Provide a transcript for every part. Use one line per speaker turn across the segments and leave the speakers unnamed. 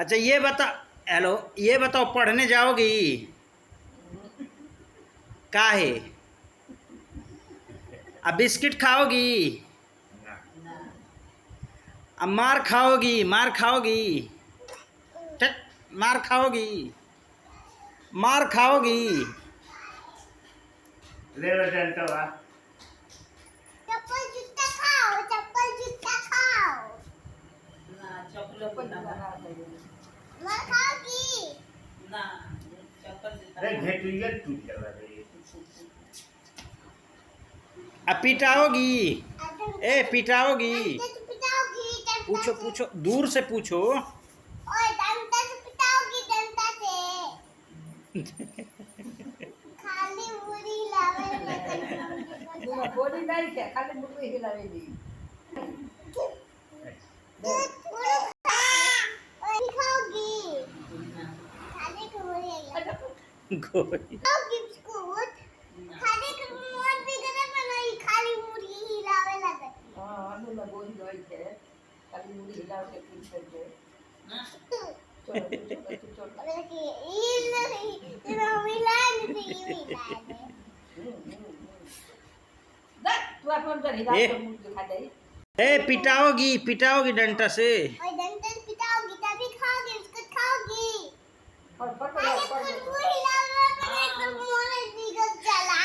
अच्छा ये बता, हेलो, ये बताओ पढ़ने जाओगी काहे? अब बिस्किट खाओगी? अब मार खाओगी, मार खाओगी? ठक, मार खाओगी, मार खाओगी?
ले लो डंडा।
चप्पल जूता खाओ, चप्पल जूता खाओ।
ना चप्पल पर ना
मार खाओगी?
ना चप्पल
अरे घेटुइया टूट जाला रे।
अब पिटाओगी? ए पिटाओगी?
डंडे से पिटाओगी, डंडा
पूछो
से।
पूछो, दूर से पूछो।
ओए डंडा से पिटाओगी, डंडा से। खाली मुड़ी लावे
दूर बोली नहीं क्या खाली मुट्ठी हिलावेली
खाओगी खाने को
गोरी।
खाओगी बिस्कुट खाने को मोर भी करे बनाई खाली मुड़ी हिलावे लगे
हां अनु ना बोली गई है खाली मुट्ठी हिलाव के पीछ करके हां चलो चलो
बोले कि ये मिलान भी मिलान
दे तू अपन कर हिला के मुंह दिखा दे
ए पिटाओगी, पिटाओगी डंडा से?
और डंडे से पिटाओगी तभी खाओगी बिस्कुट खाओगी
पर
खाने को मुड़ी हिलावे लगे तो मोर निकल चला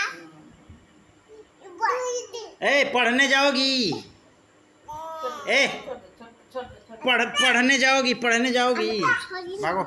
ए पढ़ने जाओगी? ए पढ़ने जाओगी, पढ़ने जाओगी? भागो।